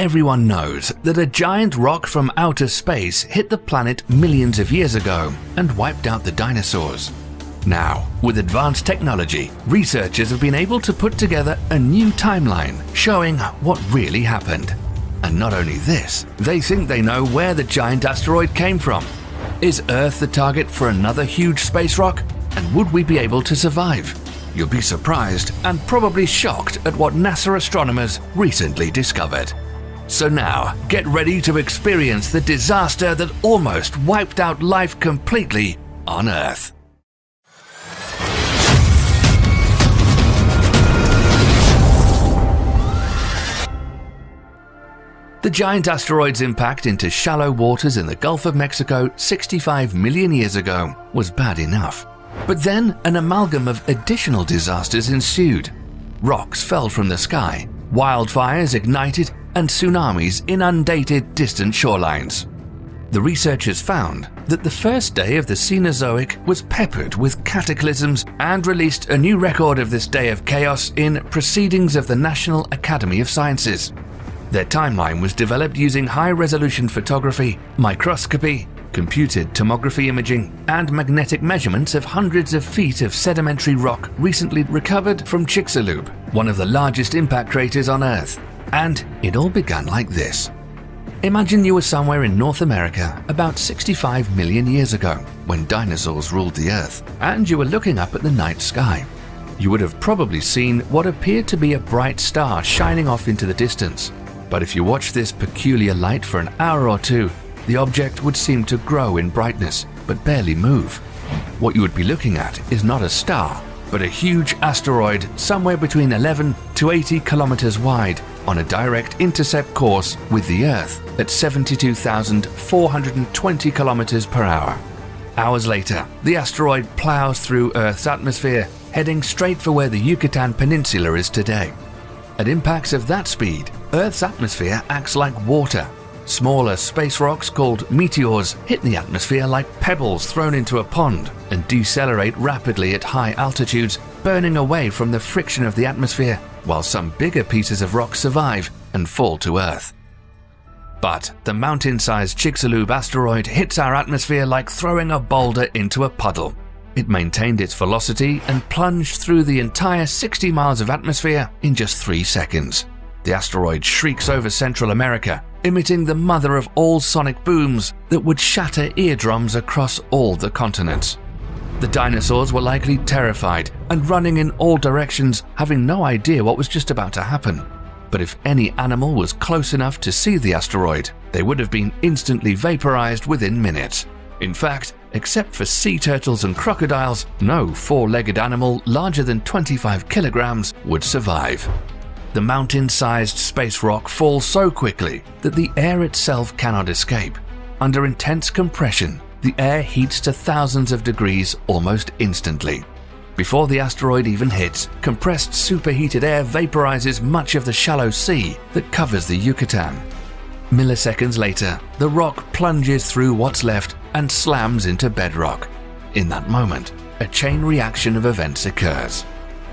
everyone knows that a giant rock from outer space hit the planet millions of years ago and wiped out the dinosaurs. Now, with advanced technology, researchers have been able to put together a new timeline showing what really happened. And not only this, they think they know where the giant asteroid came from. Is Earth the target for another huge space rock? And would we be able to survive? You'll be surprised and probably shocked at what NASA astronomers recently discovered. So now, get ready to experience the disaster that almost wiped out life completely on Earth. The giant asteroid's impact into shallow waters in the Gulf of Mexico 65 million years ago was bad enough. But then an amalgam of additional disasters ensued. Rocks fell from the sky, wildfires ignited, and tsunamis inundated distant shorelines. The researchers found that the first day of the Cenozoic was peppered with cataclysms and released a new record of this day of chaos in Proceedings of the National Academy of Sciences. Their timeline was developed using high-resolution photography, microscopy, computed tomography imaging, and magnetic measurements of hundreds of feet of sedimentary rock recently recovered from Chicxulub, one of the largest impact craters on Earth. And it all began like this. Imagine you were somewhere in North America about 65 million years ago, when dinosaurs ruled the Earth, and you were looking up at the night sky. You would have probably seen what appeared to be a bright star shining off into the distance. But if you watched this peculiar light for an hour or two, the object would seem to grow in brightness, but barely move. What you would be looking at is not a star, but a huge asteroid somewhere between 11 to 80 kilometers wide on a direct intercept course with the Earth at 72,420 kilometers per hour. Hours later, the asteroid plows through Earth's atmosphere, heading straight for where the Yucatan Peninsula is today. At impacts of that speed, Earth's atmosphere acts like water. Smaller space rocks called meteors hit the atmosphere like pebbles thrown into a pond and decelerate rapidly at high altitudes, burning away from the friction of the atmosphere, while some bigger pieces of rock survive and fall to Earth. But the mountain-sized Chicxulub asteroid hits our atmosphere like throwing a boulder into a puddle. It maintained its velocity and plunged through the entire 60 miles of atmosphere in just 3 seconds. The asteroid shrieks over Central America, emitting the mother of all sonic booms that would shatter eardrums across all the continents. The dinosaurs were likely terrified and running in all directions, having no idea what was just about to happen. But if any animal was close enough to see the asteroid, they would have been instantly vaporized within minutes. In fact, except for sea turtles and crocodiles, no four-legged animal larger than 25 kilograms would survive. The mountain-sized space rock falls so quickly that the air itself cannot escape. Under intense compression, the air heats to thousands of degrees almost instantly. Before the asteroid even hits, compressed superheated air vaporizes much of the shallow sea that covers the Yucatan. Milliseconds later, the rock plunges through what's left and slams into bedrock. In that moment, a chain reaction of events occurs.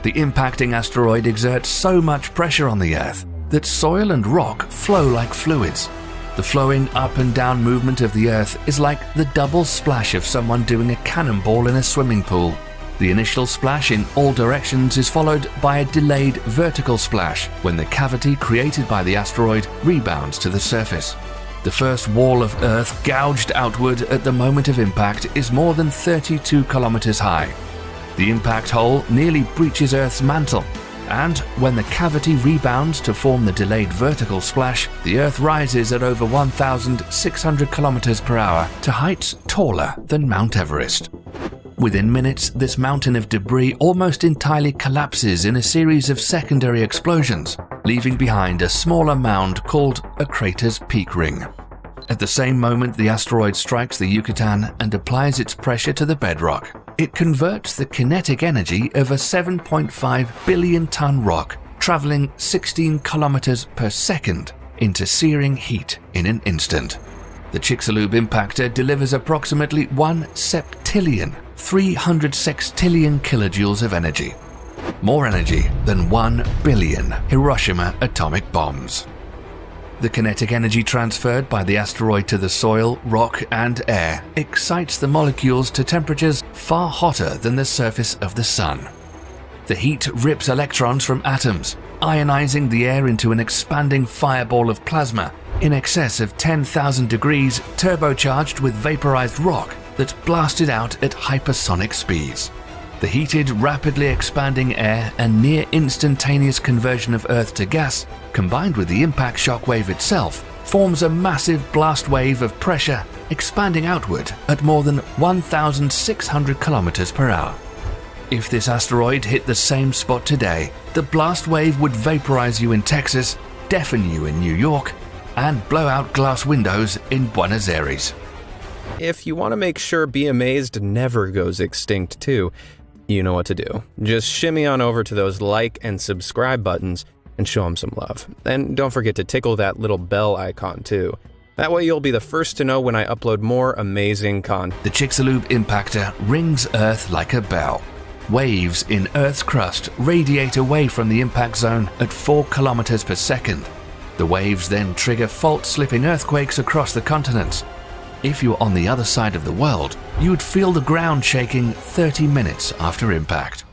The impacting asteroid exerts so much pressure on the Earth that soil and rock flow like fluids. The flowing up and down movement of the Earth is like the double splash of someone doing a cannonball in a swimming pool. The initial splash in all directions is followed by a delayed vertical splash when the cavity created by the asteroid rebounds to the surface. The first wall of Earth gouged outward at the moment of impact is more than 32 kilometers high. The impact hole nearly breaches Earth's mantle, and when the cavity rebounds to form the delayed vertical splash, the Earth rises at over 1,600 kilometers per hour to heights taller than Mount Everest. Within minutes, this mountain of debris almost entirely collapses in a series of secondary explosions, leaving behind a smaller mound called a crater's peak ring. At the same moment the asteroid strikes the Yucatan and applies its pressure to the bedrock, it converts the kinetic energy of a 7.5 billion-ton rock traveling 16 kilometers per second into searing heat in an instant. The Chicxulub impactor delivers approximately 1 septillion, 300 sextillion kilojoules of energy. More energy than 1 billion Hiroshima atomic bombs. The kinetic energy transferred by the asteroid to the soil, rock, and air excites the molecules to temperatures far hotter than the surface of the Sun. The heat rips electrons from atoms, ionizing the air into an expanding fireball of plasma in excess of 10,000 degrees, turbocharged with vaporized rock that's blasted out at hypersonic speeds. The heated, rapidly expanding air and near instantaneous conversion of Earth to gas, combined with the impact shock wave itself, forms a massive blast wave of pressure expanding outward at more than 1,600 kilometers per hour. If this asteroid hit the same spot today, the blast wave would vaporize you in Texas, deafen you in New York, and blow out glass windows in Buenos Aires. If you want to make sure Be Amazed never goes extinct too, you know what to do. Just shimmy on over to those like and subscribe buttons and show them some love. And don't forget to tickle that little bell icon too. That way you'll be the first to know when I upload more amazing content. The Chicxulub impactor rings Earth like a bell. Waves in Earth's crust radiate away from the impact zone at 4 kilometers per second. The waves then trigger fault-slipping earthquakes across the continents. If you're on the other side of the world, you would feel the ground shaking 30 minutes after impact.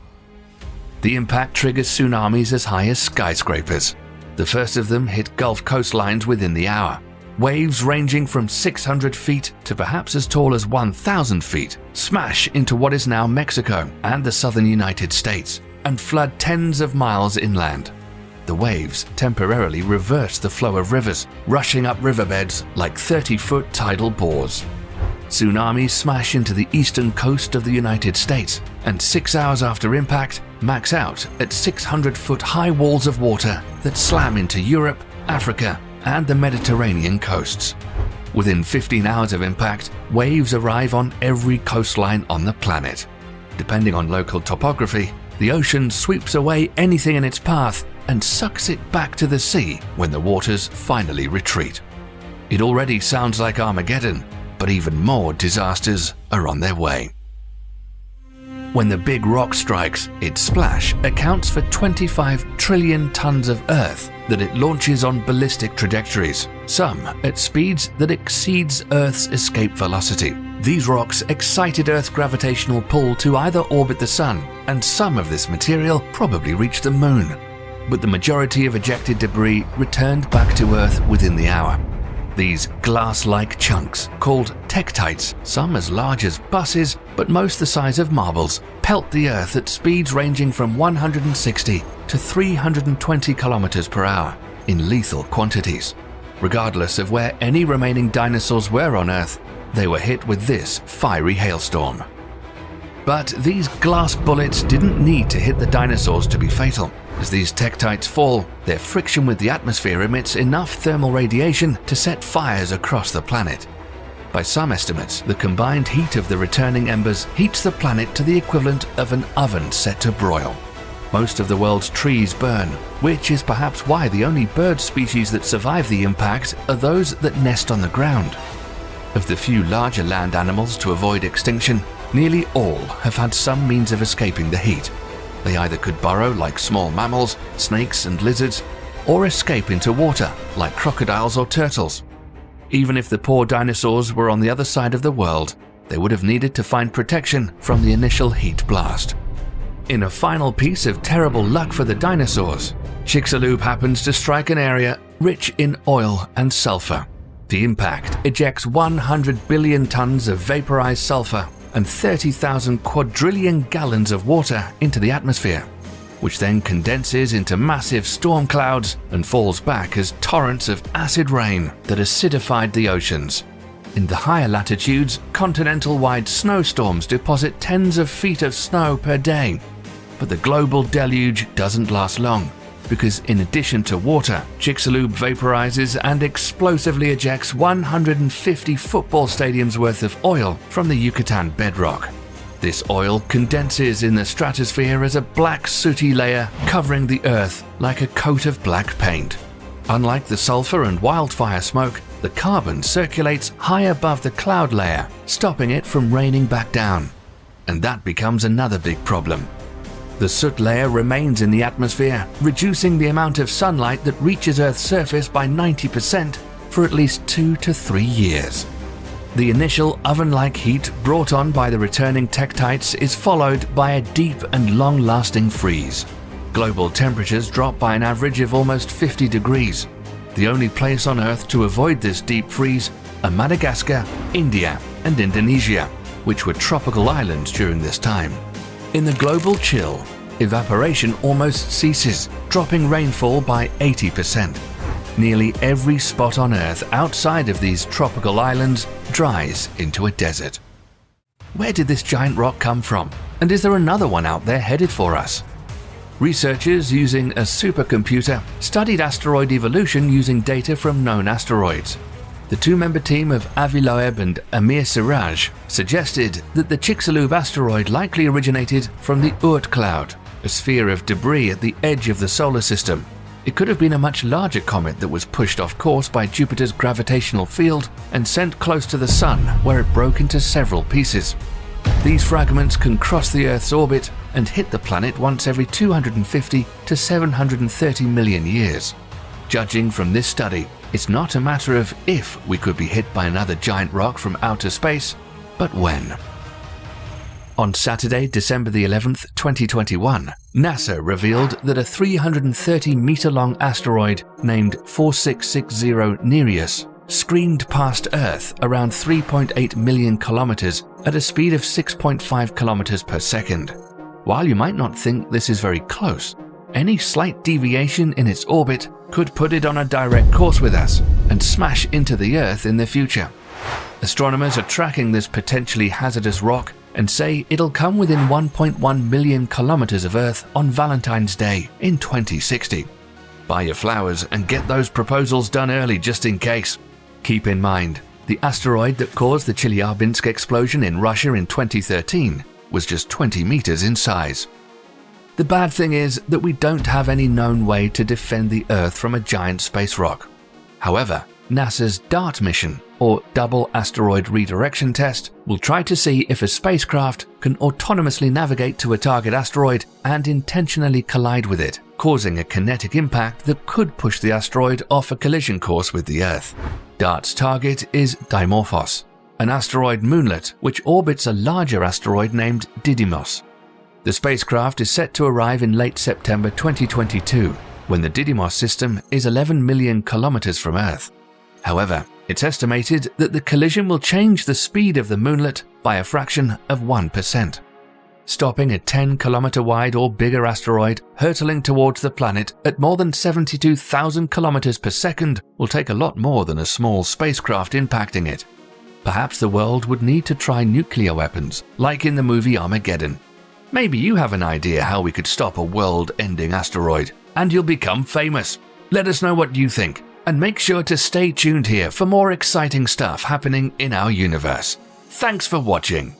The impact triggers tsunamis as high as skyscrapers. The first of them hit Gulf coastlines within the hour. Waves ranging from 600 feet to perhaps as tall as 1,000 feet smash into what is now Mexico and the southern United States and flood tens of miles inland. The waves temporarily reverse the flow of rivers, rushing up riverbeds like 30-foot tidal bores. Tsunamis smash into the eastern coast of the United States, and 6 hours after impact, max out at 600-foot high walls of water that slam into Europe, Africa, and the Mediterranean coasts. Within 15 hours of impact, waves arrive on every coastline on the planet. Depending on local topography, the ocean sweeps away anything in its path and sucks it back to the sea when the waters finally retreat. It already sounds like Armageddon, but even more disasters are on their way. When the big rock strikes, its splash accounts for 25 trillion tons of Earth that it launches on ballistic trajectories, some at speeds that exceeds Earth's escape velocity. These rocks excited Earth's gravitational pull to either orbit the Sun, and some of this material probably reached the Moon. But the majority of ejected debris returned back to Earth within the hour. These glass-like chunks, called tektites, some as large as buses, but most the size of marbles, pelt the Earth at speeds ranging from 160 to 320 kilometers per hour in lethal quantities. Regardless of where any remaining dinosaurs were on Earth, they were hit with this fiery hailstorm. But these glass bullets didn't need to hit the dinosaurs to be fatal. As these tektites fall, their friction with the atmosphere emits enough thermal radiation to set fires across the planet. By some estimates, the combined heat of the returning embers heats the planet to the equivalent of an oven set to broil. Most of the world's trees burn, which is perhaps why the only bird species that survive the impact are those that nest on the ground. Of the few larger land animals to avoid extinction, nearly all have had some means of escaping the heat. They either could burrow like small mammals, snakes and lizards, or escape into water like crocodiles or turtles. Even if the poor dinosaurs were on the other side of the world, they would have needed to find protection from the initial heat blast. In a final piece of terrible luck for the dinosaurs, Chicxulub happens to strike an area rich in oil and sulfur. The impact ejects 100 billion tons of vaporized sulfur and 30,000 quadrillion gallons of water into the atmosphere, which then condenses into massive storm clouds and falls back as torrents of acid rain that acidified the oceans. In the higher latitudes, continental-wide snowstorms deposit tens of feet of snow per day. But the global deluge doesn't last long, because in addition to water, Chicxulub vaporizes and explosively ejects 150 football stadiums worth of oil from the Yucatan bedrock. This oil condenses in the stratosphere as a black sooty layer covering the Earth like a coat of black paint. Unlike the sulfur and wildfire smoke, the carbon circulates high above the cloud layer, stopping it from raining back down. And that becomes another big problem. The soot layer remains in the atmosphere, reducing the amount of sunlight that reaches Earth's surface by 90% for at least 2 to 3 years. The initial oven-like heat brought on by the returning tektites is followed by a deep and long-lasting freeze. Global temperatures drop by an average of almost 50 degrees. The only place on Earth to avoid this deep freeze are Madagascar, India, and Indonesia, which were tropical islands during this time. In the global chill, evaporation almost ceases, dropping rainfall by 80%. Nearly every spot on Earth outside of these tropical islands dries into a desert. Where did this giant rock come from? And is there another one out there headed for us? Researchers using a supercomputer studied asteroid evolution using data from known asteroids. The two-member team of Avi Loeb and Amir Siraj suggested that the Chicxulub asteroid likely originated from the Oort cloud, a sphere of debris at the edge of the solar system. It could have been a much larger comet that was pushed off course by Jupiter's gravitational field and sent close to the Sun, where it broke into several pieces. These fragments can cross the Earth's orbit and hit the planet once every 250 to 730 million years. Judging from this study, it's not a matter of if we could be hit by another giant rock from outer space, but when. On Saturday, December the 11th, 2021, NASA revealed that a 330-meter-long asteroid named 4660 Nereus screamed past Earth around 3.8 million kilometers at a speed of 6.5 kilometers per second. While you might not think this is very close, any slight deviation in its orbit could put it on a direct course with us and smash into the Earth in the future. Astronomers are tracking this potentially hazardous rock and say it'll come within 1.1 million kilometers of Earth on Valentine's Day in 2060. Buy your flowers and get those proposals done early just in case. Keep in mind, the asteroid that caused the Chelyabinsk explosion in Russia in 2013 was just 20 meters in size. The bad thing is that we don't have any known way to defend the Earth from a giant space rock. However, NASA's DART mission, or Double Asteroid Redirection Test, will try to see if a spacecraft can autonomously navigate to a target asteroid and intentionally collide with it, causing a kinetic impact that could push the asteroid off a collision course with the Earth. DART's target is Dimorphos, an asteroid moonlet which orbits a larger asteroid named Didymos. The spacecraft is set to arrive in late September 2022, when the Didymos system is 11 million kilometers from Earth. However, it's estimated that the collision will change the speed of the moonlet by a fraction of 1%. Stopping a 10-kilometer wide or bigger asteroid hurtling towards the planet at more than 72,000 kilometers per second will take a lot more than a small spacecraft impacting it. Perhaps the world would need to try nuclear weapons, like in the movie Armageddon. Maybe you have an idea how we could stop a world-ending asteroid, and you'll become famous. Let us know what you think, and make sure to stay tuned here for more exciting stuff happening in our universe. Thanks for watching.